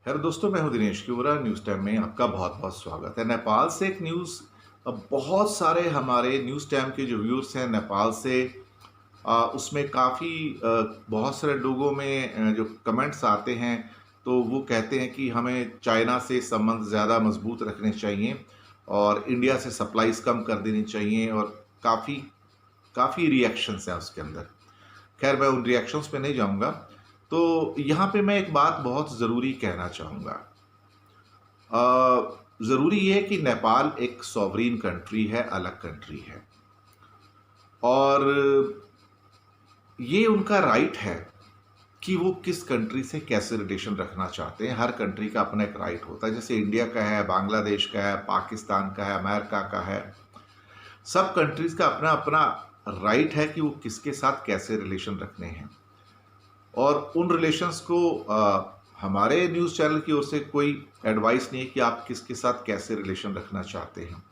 Hello दोस्तों, मैं हूं दिनेश किवरा। न्यूज़ टाइम में आपका बहुत बहुत स्वागत है। नेपाल से एक न्यूज़, अब बहुत सारे हमारे न्यूज़ टाइम के जो व्यूअर्स हैं नेपाल से, उसमें काफ़ी बहुत सारे लोगों में जो कमेंट्स आते हैं, तो वो कहते हैं कि हमें चाइना से संबंध ज़्यादा मजबूत रखने चाहिए और इंडिया से सप्लाईज कम कर देनी चाहिए। और काफ़ी काफ़ी रिएक्शंस हैं उसके अंदर। खैर, मैं उन रिएक्शंस पे नहीं जाऊंगा। तो यहाँ पे मैं एक बात बहुत ज़रूरी कहना चाहूँगा। ज़रूरी ये है कि नेपाल एक सॉवरीन कंट्री है, अलग कंट्री है, और ये उनका राइट है कि वो किस कंट्री से कैसे रिलेशन रखना चाहते हैं। हर कंट्री का अपना एक राइट होता है, जैसे इंडिया का है, बांग्लादेश का है, पाकिस्तान का है, अमेरिका का है। सब कंट्रीज का अपना अपना राइट है कि वो किसके साथ कैसे रिलेशन रखने हैं। और उन रिलेशंस को हमारे न्यूज़ चैनल की ओर से कोई एडवाइस नहीं है कि आप किसके साथ कैसे रिलेशन रखना चाहते हैं।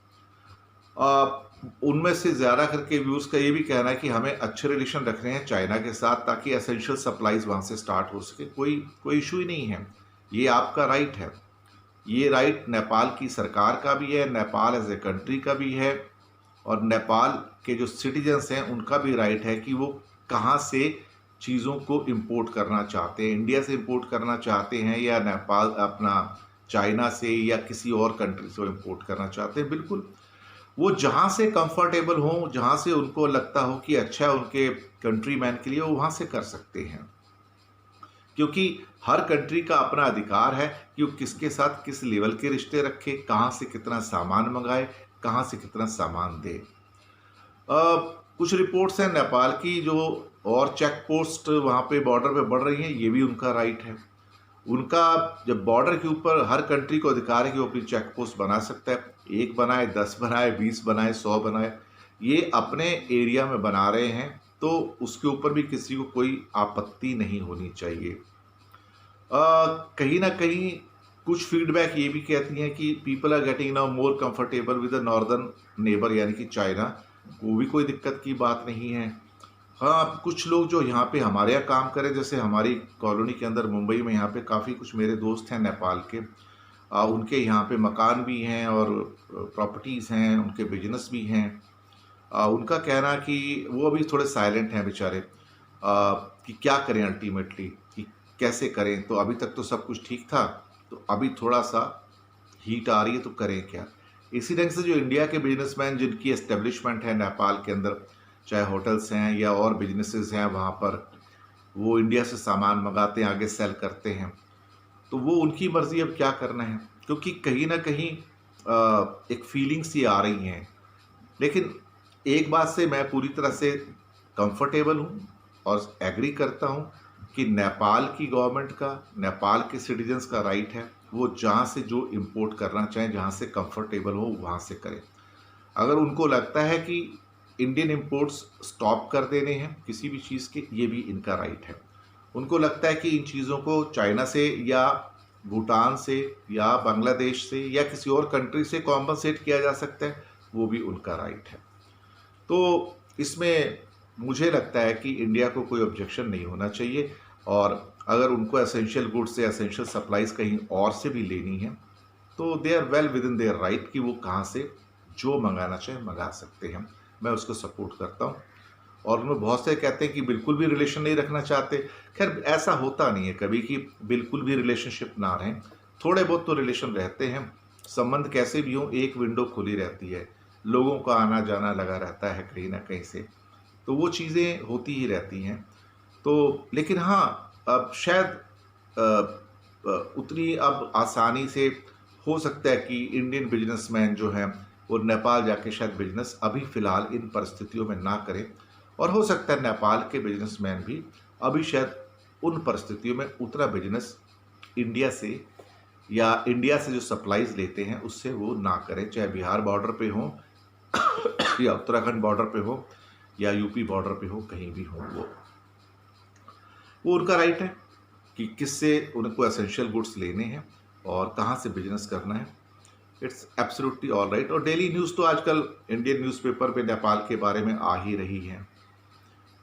उनमें से ज़्यादा करके व्यूज़ का ये भी कहना है कि हमें अच्छे रिलेशन रखने हैं चाइना के साथ, ताकि एसेंशियल सप्लाईज वहाँ से स्टार्ट हो सके। कोई कोई इशू ही नहीं है, ये आपका राइट है। ये राइट नेपाल की सरकार का भी है, नेपाल एज ए कंट्री का भी है, और नेपाल के जो सिटीजन्स हैं उनका भी राइट है कि वो कहाँ से चीज़ों को इंपोर्ट करना चाहते हैं। इंडिया से इंपोर्ट करना चाहते हैं या नेपाल अपना चाइना से या किसी और कंट्री से इंपोर्ट करना चाहते हैं। बिल्कुल, वो जहाँ से कंफर्टेबल हों, जहाँ से उनको लगता हो कि अच्छा है उनके कंट्री मैन के लिए, वो वहाँ से कर सकते हैं। क्योंकि हर कंट्री का अपना अधिकार है कि वो किसके साथ किस लेवल के रिश्ते रखे, कहाँ से कितना सामान मंगाए, कहाँ से कितना सामान दे। कुछ रिपोर्ट्स हैं नेपाल की, जो और चेक पोस्ट वहाँ पे बॉर्डर पे बढ़ रही हैं, ये भी उनका राइट है। उनका जब बॉर्डर के ऊपर हर कंट्री को अधिकार है कि वो अपनी चेक पोस्ट बना सकता है। एक बनाए, 10 बनाए, 20 बनाए, 100 बनाए, ये अपने एरिया में बना रहे हैं, तो उसके ऊपर भी किसी को कोई आपत्ति नहीं होनी चाहिए। कहीं ना कहीं कुछ फीडबैक ये भी कहती हैं कि people are getting now more comfortable with the northern neighbour, यानी कि चाइना। वो भी कोई दिक्कत की बात नहीं है। हाँ, कुछ लोग जो यहाँ पे हमारे यहाँ काम करें, जैसे हमारी कॉलोनी के अंदर मुंबई में, यहाँ पे काफ़ी कुछ मेरे दोस्त हैं नेपाल के। उनके यहाँ पे मकान भी हैं और प्रॉपर्टीज़ हैं, उनके बिजनेस भी हैं। उनका कहना कि वो अभी थोड़े साइलेंट हैं बेचारे, कि क्या करें अल्टीमेटली, कि कैसे करें। तो अभी तक तो सब कुछ ठीक था, तो अभी थोड़ा सा हीट आ रही है, तो करें क्या। इसी ढंग से जो इंडिया के बिजनेसमैन जिनकी एस्टेब्लिशमेंट है नेपाल के अंदर, चाहे होटल्स हैं या और बिजनेसेस हैं, वहाँ पर वो इंडिया से सामान मंगाते हैं, आगे सेल करते हैं, तो वो उनकी मर्ज़ी, अब क्या करना है। क्योंकि कहीं ना कहीं एक फीलिंग्स ही आ रही हैं। लेकिन एक बात से मैं पूरी तरह से कंफर्टेबल हूँ और एग्री करता हूँ कि नेपाल की गवर्नमेंट का, नेपाल के सिटीजन्स का राइट है, वो जहाँ से जो इंपोर्ट करना चाहें, जहाँ से कंफर्टेबल हो वहाँ से करें। अगर उनको लगता है कि इंडियन इंपोर्ट्स स्टॉप कर देने हैं किसी भी चीज़ के, ये भी इनका राइट है। उनको लगता है कि इन चीज़ों को चाइना से या भूटान से या बांग्लादेश से या किसी और कंट्री से कॉम्पनसेट किया जा सकता है, वो भी उनका राइट है। तो इसमें मुझे लगता है कि इंडिया को कोई ऑब्जेक्शन नहीं होना चाहिए। और अगर उनको एसेंशियल गुड्स से एसेंशियल सप्लाईज कहीं और से भी लेनी है, तो they are well within their right कि वो कहाँ से जो मंगाना चाहे मंगा सकते हैं। मैं उसको सपोर्ट करता हूँ। और उनमें बहुत से कहते हैं कि बिल्कुल भी रिलेशन नहीं रखना चाहते। खैर, ऐसा होता नहीं है कभी कि बिल्कुल भी रिलेशनशिप ना रहें। थोड़े बहुत तो रिलेशन रहते हैं। संबंध कैसे भी हो, एक विंडो खुली रहती है, लोगों का आना जाना लगा रहता है कहीं ना कहीं से, तो वो चीज़ें होती ही रहती हैं। तो लेकिन हाँ, अब शायद उतनी अब आसानी से हो सकता है कि इंडियन बिजनेसमैन जो हैं वो नेपाल जाके शायद बिजनेस अभी फ़िलहाल इन परिस्थितियों में ना करें। और हो सकता है नेपाल के बिजनेसमैन भी अभी शायद उन परिस्थितियों में उतना बिजनेस इंडिया से या इंडिया से जो सप्लाईज लेते हैं उससे वो ना करें, चाहे बिहार बॉर्डर पे हो या उत्तराखंड बॉर्डर पे हो या यूपी बॉर्डर पे हो, कहीं भी हो। वो उनका राइट है कि किससे उनको एसेंशियल गुड्स लेने हैं और कहाँ से बिजनेस करना है। It's absolutely all right. और डेली न्यूज़ तो आजकल इंडियन न्यूज़पेपर पे नेपाल के बारे में आ ही रही है,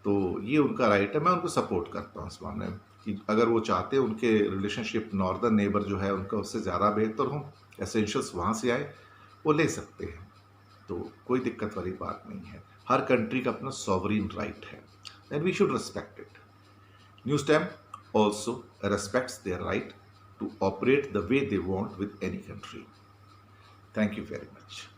तो ये उनका राइट है। मैं उनको सपोर्ट करता हूँ इस मामले में। कि अगर वो चाहते हैं उनके रिलेशनशिप नॉर्दर्न नेबर जो है उनका उससे ज़्यादा बेहतर हो, एसेंशियल्स वहाँ से आए, वो ले सकते हैं। तो कोई दिक्कत वाली बात नहीं है। हर कंट्री का अपना सॉवरीन राइट है and we should respect it. NewsTime also respects their right to operate the way they want with any country. Thank you very much.